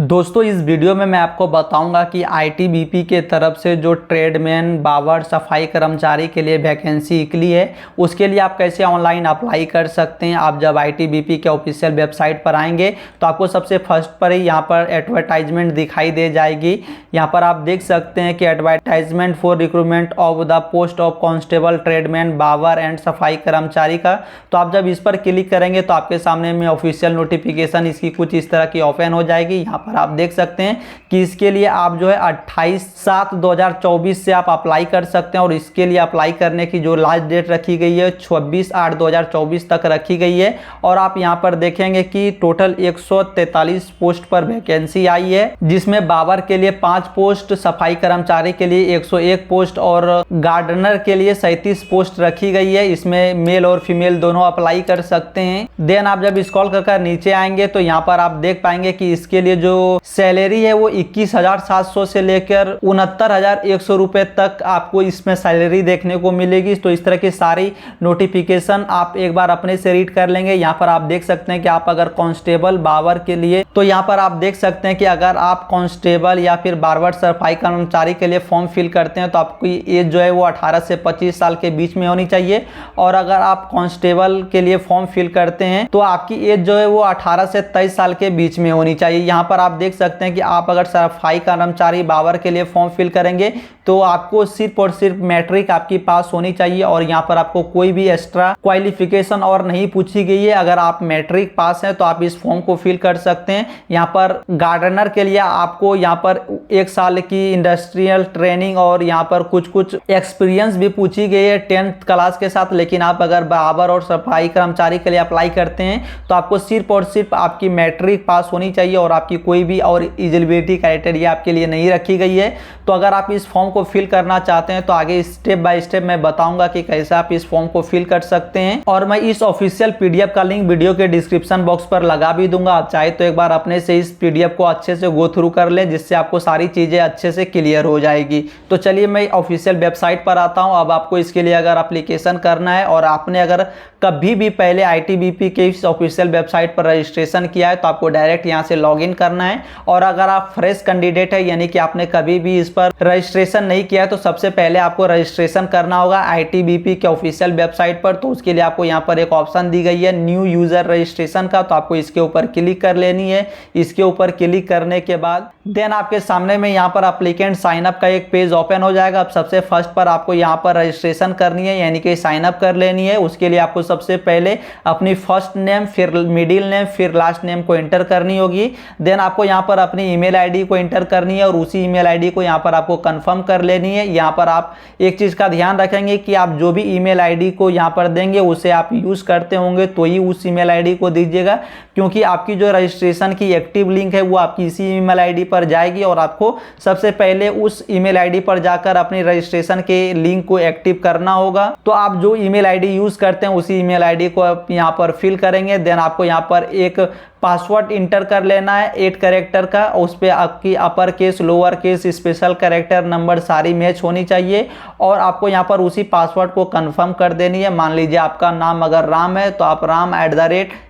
दोस्तों इस वीडियो में मैं आपको बताऊंगा कि आईटीबीपी के तरफ से जो ट्रेडमैन बावर सफाई कर्मचारी के लिए वैकेंसी निकली है उसके लिए आप कैसे ऑनलाइन अप्लाई कर सकते हैं। आप जब आईटीबीपी के ऑफिशियल वेबसाइट पर आएंगे तो आपको सबसे फर्स्ट पर ही यहाँ पर एडवर्टाइजमेंट दिखाई दे जाएगी। यहाँ पर आप देख सकते हैं कि advertisement for recruitment of the post of constable tradesman barber and सफाई कर्मचारी का। तो आप जब इस पर क्लिक करेंगे तो आपके सामने में ऑफिशियल नोटिफिकेशन इसकी कुछ इस तरह की ओपन हो जाएगी। यहाँ पर आप देख सकते हैं कि इसके लिए आप जो है 28/7/2024 से आप अप्लाई कर सकते हैं और इसके लिए अप्लाई करने की जो लास्ट डेट रखी गई है 26/8/2024 तक रखी गई है। और आप यहां पर देखेंगे कि टोटल 143 पोस्ट पर वैकेंसी आई है, जिसमें बावर के लिए 5 पोस्ट, सफाई कर्मचारी के लिए 101 पोस्ट और गार्डनर के लिए 37 पोस्ट रखी गई है। इसमें मेल और फीमेल दोनों अप्लाई कर सकते हैं। देन आप जब स्क्रॉल कर नीचे आएंगे तो यहाँ पर आप देख पाएंगे कि इसके लिए जो सैलरी है वो 21,700 से लेकर 69,100 रुपए तक आपको इसमें सैलरी देखने को मिलेगी। तो इस तरह की सारी नोटिफिकेशन आप एक बार अपने से रीड कर लेंगे। यहाँ पर आप देख सकते हैं कि आप अगर कांस्टेबल बावर के लिए, तो यहाँ पर आप देख सकते हैं कि अगर आप कांस्टेबल या फिर बावर सफाई कर्मचारी के लिए फॉर्म फिल करते हैं तो आपकी एज जो है वो 18 से 25 साल के बीच में होनी चाहिए। और अगर आप कांस्टेबल के लिए फॉर्म फिल करते हैं तो आपकी एज जो है वो 18 से 23 साल के बीच में होनी चाहिए। यहाँ पर आप देख सकते हैं कि आप अगर सफाई कर्मचारी बावर के लिए फॉर्म फिल करेंगे तो आपको सिर्फ और सिर्फ मैट्रिक आपकी पास होनी चाहिए और यहाँ पर आपको कोई भी एक्स्ट्रा क्वालिफिकेशन और नहीं पूछी गई है। अगर आप मैट्रिक पास हैं तो आप इस फॉर्म को फिल कर सकते हैं। यहाँ पर गार्डनर के लिए आपको यहाँ पर 1 साल की इंडस्ट्रियल ट्रेनिंग और यहाँ पर कुछ एक्सपीरियंस भी पूछी गई है 10th क्लास के साथ। लेकिन आप अगर बावर और सफाई कर्मचारी के लिए अप्लाई करते हैं तो आपको सिर्फ और सिर्फ आपकी मैट्रिक पास होनी चाहिए और आपकी कोई भी और एलिजिबिलिटी क्राइटेरिया आपके लिए नहीं रखी गई है। तो अगर आप इस फॉर्म को फिल करना चाहते हैं तो आगे स्टेप बाय स्टेप मैं बताऊंगा कि कैसे आप इस फॉर्म को फिल कर सकते हैं। और मैं इस ऑफिशियल पीडीएफ का लिंक वीडियो के डिस्क्रिप्शन बॉक्स पर लगा भी दूंगा। आप चाहे तो एक बार अपने से इस पीडीएफ को अच्छे से गो थ्रू कर लें, जिससे आपको सारी चीजें अच्छे से क्लियर हो जाएगी। तो चलिए मैं ऑफिशियल वेबसाइट पर आता हूं। अब आपको इसके लिए अगर एप्लीकेशन करना है और आपने अगर कभी भी पहले आईटीबीपी के इस ऑफिशियल वेबसाइट पर रजिस्ट्रेशन किया है तो आपको डायरेक्ट यहां से लॉगिन करना है। और अगर आप फ्रेश कैंडिडेट है यानी कि आपने कभी भी इस पर रजिस्ट्रेशन नहीं किया है तो सबसे पहले आपको रजिस्ट्रेशन करना होगा आईटीबीपी के ऑफिशियल वेबसाइट पर। तो उसके लिए आपको यहाँ पर एक ऑप्शन दी गई है न्यू यूजर रजिस्ट्रेशन का, तो आपको इसके ऊपर क्लिक कर लेनी है। इसके ऊपर क्लिक करने के बाद देन आपके सामने में यहाँ पर एप्लीकेंट साइन अप का एक पेज ओपन हो जाएगा। अब सबसे फर्स्ट पर आपको यहाँ पर रजिस्ट्रेशन करनी है यानी कि साइन अप कर लेनी है। उसके लिए आपको सबसे पहले अपनी फर्स्ट नेम, फिर मिडिल नेम, फिर लास्ट नेम को एंटर करनी होगी। देन आपको यहाँ पर अपनी ईमेल आईडी को एंटर करनी है और उसी ईमेल आईडी को यहाँ पर आपको कंफर्म कर लेनी है। यहाँ पर आप एक चीज का ध्यान रखेंगे कि आप जो भी ईमेल आईडी को यहाँ पर देंगे उसे आप यूज करते होंगे तो ही उस ईमेल आईडी को दीजिएगा, क्योंकि आपकी जो रजिस्ट्रेशन की एक्टिव लिंक है वो आपकी इसी ईमेल आईडी पर जाएगी और आपको सबसे पहले उस ईमेल आईडी पर जाकर अपनी रजिस्ट्रेशन के लिंक को एक्टिव करना होगा। तो आप जो ईमेल आईडी यूज करते हैं उसी ईमेल आईडी को आप यहाँ पर फिल करेंगे। देन आपको यहाँ पर एक पासवर्ड इंटर कर लेना है 8 कैरेक्टर का। उस पर आपकी upper case, lower case, special character, number सारी मैच होनी चाहिए और आपको यहाँ पर उसी पासवर्ड को कंफर्म कर देनी है। मान लीजिए आपका नाम अगर राम है तो आप राम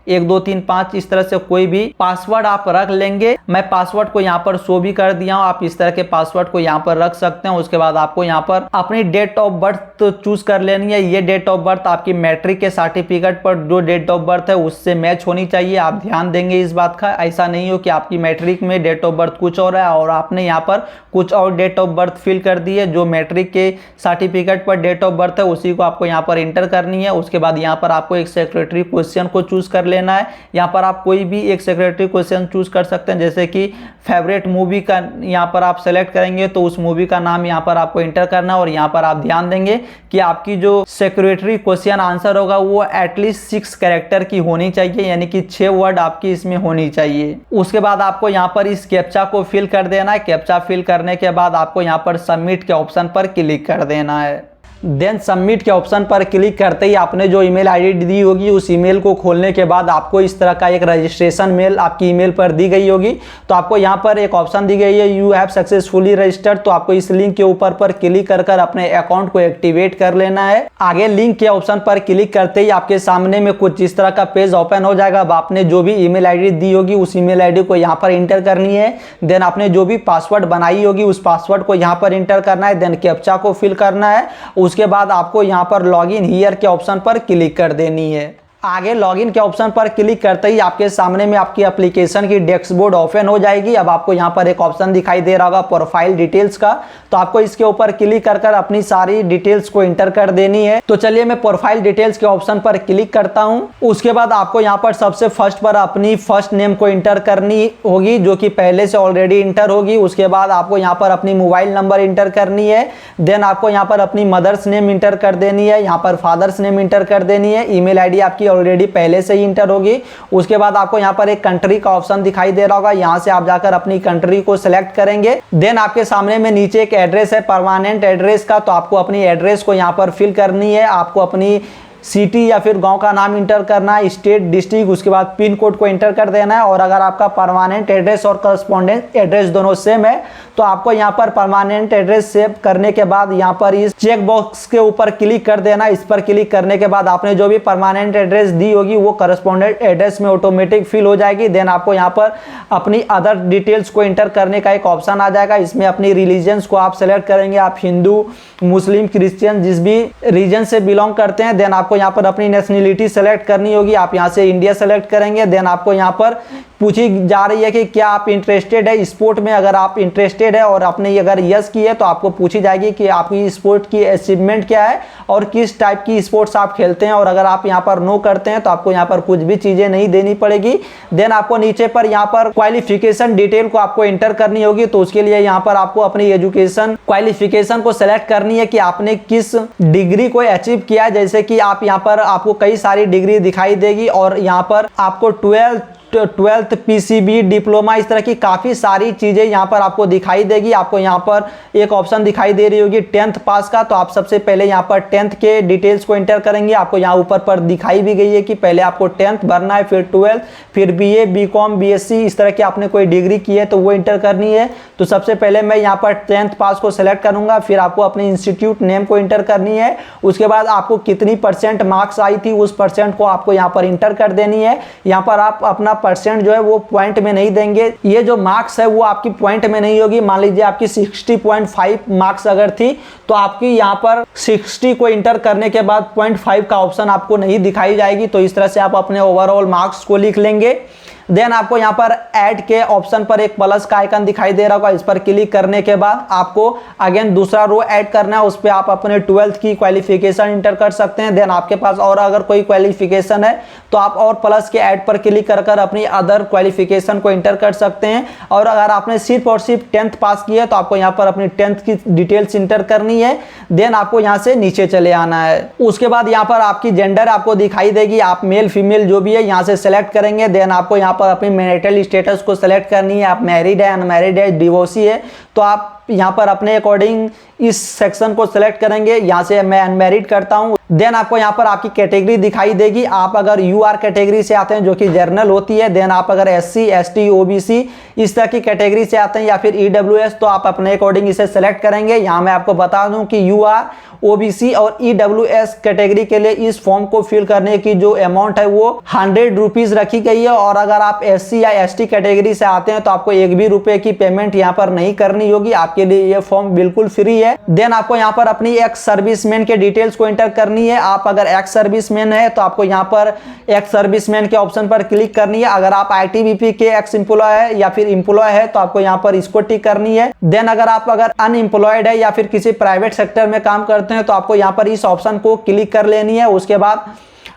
@1235 इस तरह से कोई भी पासवर्ड आप रख लेंगे। मैं पासवर्ड को यहाँ पर शो भी कर दिया हूँ, आप इस तरह के पासवर्ड को यहाँ पर रख सकते हैं। उसके बाद आपको यहाँ पर अपनी डेट ऑफ बर्थ चूज कर लेनी है। ये डेट ऑफ बर्थ आपकी मैट्रिक के सर्टिफिकेट पर जो डेट ऑफ बर्थ है उससे मैच होनी चाहिए। आप ध्यान देंगे इस बात का, ऐसा नहीं हो कि आपकी मैट्रिक में डेट ऑफ बर्थ कुछ और है और आपने यहाँ पर कुछ और डेट ऑफ बर्थ फिल कर दी है। जो मैट्रिक के सर्टिफिकेट पर डेट ऑफ बर्थ है उसी को आपको यहाँ पर इंटर करनी है। उसके बाद यहाँ पर आपको एक सेक्रेटरी क्वेश्चन को चूज कर लेना है। यहाँ पर आप कोई भी एक सेक्रेटरी क्वेश्चन चूज कर सकते हैं, जैसे कि फेवरेट मूवी का यहाँ पर आप सेलेक्ट करेंगे तो उस मूवी का नाम यहाँ पर आपको इंटर करना है। और यहाँ पर आप ध्यान देंगे कि आपकी जो सेक्रेटरी क्वेश्चन आंसर होगा वो एटलीस्ट 6 कैरेक्टर की होनी चाहिए, यानी कि 6 वर्ड आपकी इसमें होनी चाहिए। उसके बाद आपको यहाँ पर इस कैप्चा को फिल कर देना है। कैप्चा फिल करने के बाद आपको यहाँ पर सबमिट के ऑप्शन पर क्लिक कर देना है। देन सबमिट के ऑप्शन पर क्लिक करते ही आपने जो ईमेल आईडी दी होगी उस ईमेल को खोलने के बाद आपको इस तरह का एक रजिस्ट्रेशन मेल आपकी ईमेल पर दी गई होगी। तो आपको यहाँ पर एक ऑप्शन दी गई है यू हैव सक्सेसफुली रजिस्टर्ड, तो आपको इस लिंक के ऊपर पर क्लिक कर अपने अकाउंट को एक्टिवेट कर लेना है। आगे लिंक के ऑप्शन पर क्लिक करते ही आपके सामने में कुछ इस तरह का पेज ओपन हो जाएगा। अब आपने जो भी ईमेल आईडी दी होगी उस ईमेल आईडी को यहाँ पर इंटर करनी है। देन आपने जो भी पासवर्ड बनाई होगी उस पासवर्ड को यहाँ पर इंटर करना है। देन कैप्चा को फिल करना है। उसके बाद आपको यहाँ पर लॉगिन हियर के ऑप्शन पर क्लिक कर देनी है। आगे लॉगिन के ऑप्शन पर क्लिक करते ही आपके सामने में आपकी एप्लीकेशन की डैशबोर्ड ओपन हो जाएगी। अब आपको यहाँ पर एक ऑप्शन दिखाई दे रहा होगा प्रोफाइल डिटेल्स का, तो आपको इसके ऊपर क्लिक कर अपनी सारी डिटेल्स को इंटर कर देनी है। तो चलिए मैं प्रोफाइल डिटेल्स के ऑप्शन पर क्लिक करता हूँ। उसके बाद आपको यहाँ पर सबसे फर्स्ट पर अपनी फर्स्ट नेम को इंटर करनी होगी जो कि पहले से ऑलरेडी इंटर होगी। उसके बाद आपको यहाँ पर अपनी मोबाइल नंबर इंटर करनी है। देन आपको यहाँ पर अपनी मदर्स नेम इंटर कर देनी है, यहाँ पर फादर्स नेम इंटर कर देनी है। ईमेल आईडी आपकी ऑलरेडी पहले से ही इंटर होगी। उसके बाद आपको यहाँ पर एक कंट्री का ऑप्शन दिखाई दे रहा होगा, यहाँ से आप जाकर अपनी कंट्री को सिलेक्ट करेंगे। देन आपके सामने में नीचे एक एड्रेस है परमानेंट एड्रेस का, तो आपको अपनी एड्रेस को यहाँ पर फिल करनी है। आपको अपनी सिटी या फिर गांव का नाम इंटर करना है, स्टेट, डिस्ट्रिक्ट, उसके बाद पिन कोड को इंटर कर देना है। और अगर आपका परमानेंट एड्रेस और करस्पॉन्डेंट एड्रेस दोनों सेम है तो आपको यहाँ पर परमानेंट एड्रेस सेव करने के बाद यहाँ पर इस चेक बॉक्स के ऊपर क्लिक कर देना। इस पर क्लिक करने के बाद आपने जो भी परमानेंट एड्रेस दी होगी वो करस्पॉन्डेंट एड्रेस में ऑटोमेटिक फिल हो जाएगी। देन आपको यहाँ पर अपनी अदर डिटेल्स को इंटर करने का एक ऑप्शन आ जाएगा। इसमें अपनी रिलीजन्स को आप सेलेक्ट करेंगे, आप हिंदू, मुस्लिम, क्रिश्चियन जिस भी रीजन से बिलोंग करते हैं। देन आपको यहाँ पर अपनी नेशनलिटी सेलेक्ट करनी होगी, आप यहाँ से इंडिया सेलेक्ट करेंगे। देन आपको यहाँ पर पूछी जा रही है कि क्या आप इंटरेस्टेड है स्पोर्ट में। अगर आप इंटरेस्टेड है और आपने अगर यस की है तो आपको पूछी जाएगी कि आपकी स्पोर्ट की अचीवमेंट क्या है और किस टाइप की स्पोर्ट्स आप खेलते हैं। और अगर आप यहाँ पर नो करते हैं तो आपको यहाँ पर कुछ भी चीजें नहीं देनी पड़ेगी। देन आपको नीचे पर यहाँ पर क्वालिफिकेशन डिटेल को आपको इंटर करनी होगी, तो उसके लिए यहाँ पर आपको अपनी एजुकेशन क्वालिफिकेशन को सिलेक्ट करनी है कि आपने किस डिग्री को अचीव किया है। जैसे कि आप यहाँ पर आपको कई सारी डिग्री दिखाई देगी और यहाँ पर आपको 12th पीसीबी डिप्लोमा इस तरह की काफ़ी सारी चीज़ें यहाँ पर आपको दिखाई देगी। आपको यहाँ पर एक ऑप्शन दिखाई दे रही होगी 10th पास का, तो आप सबसे पहले यहाँ पर 10th के डिटेल्स को इंटर करेंगे। आपको यहाँ ऊपर पर दिखाई भी गई है कि पहले आपको 10th भरना है, फिर 12th, फिर बीए, बीकॉम, बीएससी इस तरह की आपने कोई डिग्री की है तो वो इंटर करनी है। तो सबसे पहले मैं यहाँ पर 10th पास को सिलेक्ट करूँगा। फिर आपको अपनी इंस्टीट्यूट नेम को इंटर करनी है। उसके बाद आपको कितनी % मार्क्स आई थी उस % को आपको यहाँ पर इंटर कर देनी है। यहाँ पर आप अपना % जो है वो पॉइंट में नहीं देंगे, ये जो मार्क्स है वो आपकी पॉइंट में नहीं होगी। मान लीजिए आपकी 60.5 मार्क्स अगर थी तो आपकी यहाँ पर 60 को इंटर करने के बाद 0.5 का ऑप्शन आपको नहीं दिखाई जाएगी। तो इस तरह से आप अपने ओवरऑल मार्क्स को लिख लेंगे। देन आपको यहाँ पर ऐड के ऑप्शन पर एक प्लस का आइकन दिखाई दे रहा होगा, इस पर क्लिक करने के बाद आपको अगेन दूसरा रो ऐड करना है। उस पर आप अपने 12th की क्वालिफिकेशन इंटर कर सकते हैं। देन आपके पास और अगर कोई क्वालिफिकेशन है तो आप और प्लस के ऐड पर क्लिक कर अपनी अदर क्वालिफिकेशन को इंटर कर सकते हैं। और अगर आपने सिर्फ और सिर्फ 10th पास की है तो आपको यहाँ पर अपनी 10th की डिटेल्स इंटर करनी है। देन आपको यहाँ से नीचे चले आना है। उसके बाद यहाँ पर आपकी जेंडर आपको दिखाई देगी, आप मेल फीमेल जो भी है यहाँ से सेलेक्ट करेंगे। देन आपको यहाँ पर अपनी मैरिटल स्टेटस को सेलेक्ट करनी है, आप मैरिड है, अनमैरिड है, डिवोर्सी है, तो आप यहाँ पर अपने अकॉर्डिंग इस सेक्शन को सिलेक्ट करेंगे। यहाँ से मैं अनमैरिड करता हूँ। देन आपको यहाँ पर आपकी कैटेगरी दिखाई देगी, आप अगर यूआर कैटेगरी से आते हैं जो कि जर्नल होती है, देन आप अगर एससी, एसटी, ओबीसी इस तरह की कैटेगरी से आते हैं या फिर ईडब्ल्यूएस तो आप अपने अकॉर्डिंग इसे सेलेक्ट करेंगे। यहाँ मैं आपको बता दूं कि यूआर, ओबीसी और ईडब्ल्यूएस कैटेगरी के लिए इस फॉर्म को फिल करने की जो अमाउंट है वो 100 रुपीज रखी गई है। और अगर आप एससी या एसटी कैटेगरी से आते हैं तो आपको 1 भी रुपए की पेमेंट यहाँ पर नहीं करनी होगी, आपके लिए ये फॉर्म बिल्कुल फ्री है। देन आपको यहाँ पर अपनी एक्स सर्विसमैन के डिटेल्स को एंटर करनी है। आप अगर एक्स सर्विसमैन है तो आपको यहाँ पर एक्स सर्विसमैन के ऑप्शन पर क्लिक करनी है। अगर आप आईटीबीपी के एक्स एम्प्लॉय है या फिर एम्प्लॉय है तो आपको यहाँ पर इसको टिक करनी है। देन अगर आप अनएम्प्लॉयड है या फिर किसी प्राइवेट सेक्टर में काम करते हैं तो आपको यहाँ पर इस ऑप्शन को क्लिक कर लेनी है। उसके बाद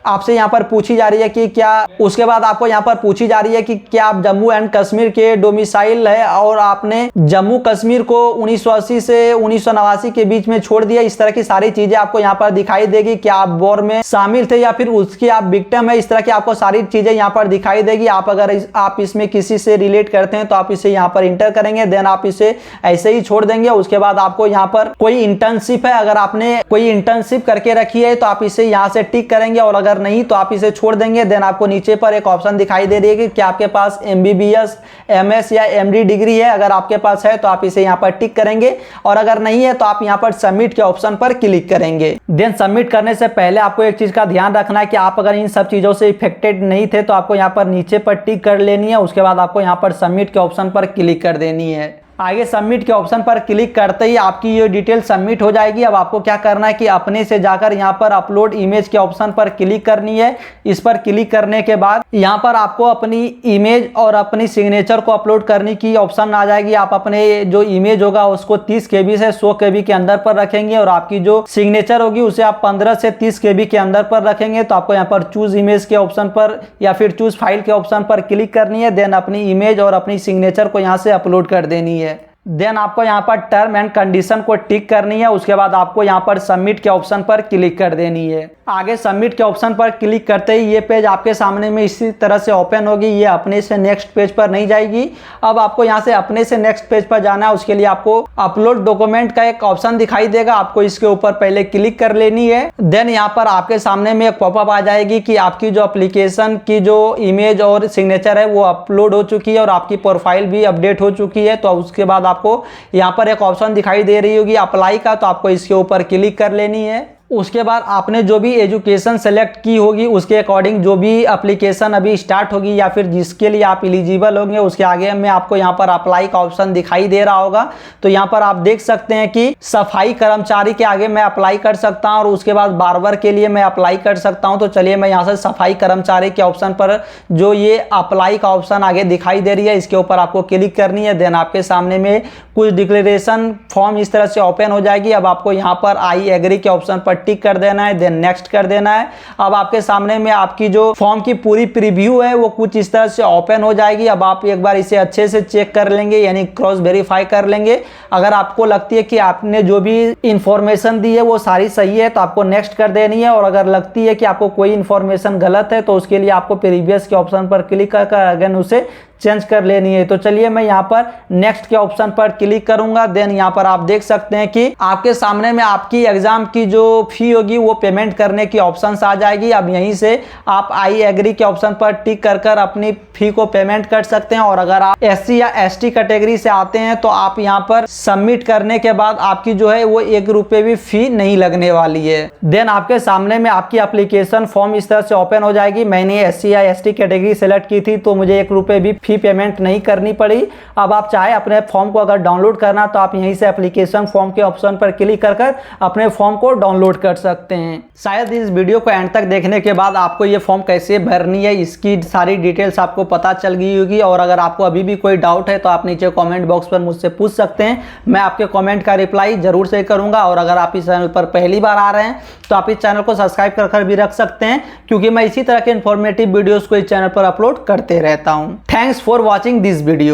आपसे यहाँ पर पूछी जा रही है कि क्या, उसके बाद आपको यहाँ पर पूछी जा रही है कि क्या आप जम्मू एंड कश्मीर के डोमिसाइल है और आपने जम्मू कश्मीर को 1980 से 1989 के बीच में छोड़ दिया। इस तरह की सारी चीजें आपको यहाँ पर दिखाई देगी। क्या आप वॉर में शामिल थे या फिर उसकी आप विक्टिम है, इस तरह की आपको सारी चीजें यहाँ पर दिखाई देगी। आप अगर आप इसमें किसी से रिलेट करते हैं तो आप इसे यहाँ पर इंटर करेंगे, देन आप इसे ऐसे ही छोड़ देंगे। उसके बाद आपको यहाँ पर कोई इंटर्नशिप है, अगर आपने कोई इंटर्नशिप करके रखी है तो आप इसे यहाँ से टिक करेंगे, और अगर नहीं तो आप इसे छोड़ देंगे। देन आपको नीचे पर एक ऑप्शन दिखाई दे रही है कि क्या आपके पास MBBS, MS या MD डिग्री है। अगर आपके पास है तो आप इसे यहाँ पर टिक करेंगे, और अगर नहीं है तो आप यहाँ पर सबमिट के ऑप्शन पर क्लिक करेंगे। देन सबमिट करने से पहले आपको एक चीज का ध्यान रखना है कि आप अगर इन सब चीजों से इफेक्टेड नहीं थे तो आपको यहाँ पर नीचे पर टिक कर लेनी है। उसके बाद आपको यहाँ पर सबमिट के ऑप्शन पर क्लिक कर देनी है। आगे सबमिट के ऑप्शन पर क्लिक करते ही आपकी ये डिटेल सबमिट हो जाएगी। अब आपको क्या करना है कि अपने से जाकर यहाँ पर अपलोड इमेज के ऑप्शन पर क्लिक करनी है। इस पर क्लिक करने के बाद यहाँ पर आपको अपनी इमेज और अपनी सिग्नेचर को अपलोड करने की ऑप्शन आ जाएगी। आप अपने जो इमेज होगा उसको 30 KB से 100 KB के अंदर पर रखेंगे, और आपकी जो सिग्नेचर होगी उसे आप 15 से 30 KB के अंदर पर रखेंगे। तो आपको यहाँ पर चूज इमेज के ऑप्शन पर या फिर चूज फाइल के ऑप्शन पर क्लिक करनी है। देन अपनी इमेज और अपनी सिग्नेचर को यहाँ से अपलोड कर देनी है। देन आपको यहाँ पर टर्म एंड कंडीशन को टिक करनी है। उसके बाद आपको यहाँ पर सबमिट के ऑप्शन पर क्लिक कर देनी है। आगे सबमिट के ऑप्शन पर क्लिक करते ही ये पेज आपके सामने में इसी तरह से ओपन होगी। ये अपने से नेक्स्ट पेज पर नहीं जाएगी। अब आपको यहाँ से अपने से नेक्स्ट पेज पर जाना है। उसके लिए आपको अपलोड डॉक्यूमेंट का एक ऑप्शन दिखाई देगा, आपको इसके ऊपर पहले क्लिक कर लेनी है। देन यहाँ पर आपके सामने में एक पॉपअप आ जाएगी कि आपकी जो एप्लीकेशन की जो इमेज और सिग्नेचर है वो अपलोड हो चुकी है और आपकी प्रोफाइल भी अपडेट हो चुकी है। तो उसके बाद आपको यहाँ पर एक ऑप्शन दिखाई दे रही होगी अप्लाई का, तो आपको इसके ऊपर क्लिक कर लेनी है। उसके बाद आपने जो भी एजुकेशन सेलेक्ट की होगी उसके अकॉर्डिंग जो भी एप्लीकेशन अभी स्टार्ट होगी या फिर जिसके लिए आप एलिजिबल होंगे उसके आगे में आपको यहाँ पर अप्लाई का ऑप्शन दिखाई दे रहा होगा। तो यहाँ पर आप देख सकते हैं कि सफाई कर्मचारी के आगे मैं अप्लाई कर सकता हूँ, और उसके बाद बार्बर के लिए मैं अप्लाई कर सकता हूँ। तो चलिए मैं यहाँ से सफाई कर्मचारी के ऑप्शन पर जो ये अप्लाई का ऑप्शन आगे दिखाई दे रही है इसके ऊपर आपको क्लिक करनी है। देन आपके सामने में कुछ डिक्लेरेशन फॉर्म इस तरह से ओपन हो जाएगी। अब आपको यहाँ पर आई एग्री के ऑप्शन पर टिक कर देना है, देन नेक्स्ट कर देना है। अब आपके सामने में आपकी जो फॉर्म की पूरी प्रीव्यू है वो कुछ इस तरह से ओपन हो जाएगी। अब आप एक बार इसे अच्छे से चेक कर लेंगे, यानी क्रॉस वेरीफाई कर लेंगे। अगर आपको लगती है कि आपने जो भी इंफॉर्मेशन दी है वो सारी सही है तो आपको नेक्स्ट कर देनी है, और अगर लगती है कि आपको कोई इंफॉर्मेशन गलत है तो उसके लिए आपको प्रीवियस के ऑप्शन पर क्लिक कर अगेन उसे चेंज कर लेनी है। तो चलिए मैं यहाँ पर नेक्स्ट के ऑप्शन पर क्लिक करूंगा। देन यहाँ पर आप देख सकते हैं कि आपके सामने में आपकी एग्जाम की जो फी होगी वो पेमेंट करने की ऑप्शन आ जाएगी। अब यहीं से आप आई एग्री के ऑप्शन पर टिक कर अपनी फी को पेमेंट कर सकते हैं। और अगर आप SC या ST कैटेगरी से आते हैं तो आप यहाँ पर सबमिट करने के बाद आपकी जो है वो 1 रुपये भी फी नहीं लगने वाली है। देन आपके सामने में आपकी एप्लीकेशन फॉर्म इस तरह से ओपन हो जाएगी। मैंने SC या ST कैटेगरी सेलेक्ट की थी तो मुझे 1 रुपये भी फी पेमेंट नहीं करनी पड़ी। अब आप चाहे अपने फॉर्म को अगर डाउनलोड करना तो आप यहीं से एप्लीकेशन फॉर्म के ऑप्शन पर क्लिक कर अपने फॉर्म को डाउनलोड कर सकते हैं। शायद इस वीडियो को एंड तक देखने के बाद आपको ये फॉर्म कैसे भरनी है इसकी सारी डिटेल्स आपको पता चल गई होगी। और अगर आपको अभी भी कोई डाउट है तो आप नीचे कमेंट बॉक्स पर मुझसे पूछ सकते हैं, मैं आपके कमेंट का रिप्लाई जरूर से करूंगा। और अगर आप इस चैनल पर पहली बार आ रहे हैं तो आप इस चैनल को सब्सक्राइब कर भी रख सकते हैं, क्योंकि मैं इसी तरह के इंफॉर्मेटिव वीडियोस को इस चैनल पर अपलोड करते रहता हूं। Thanks for watching this video.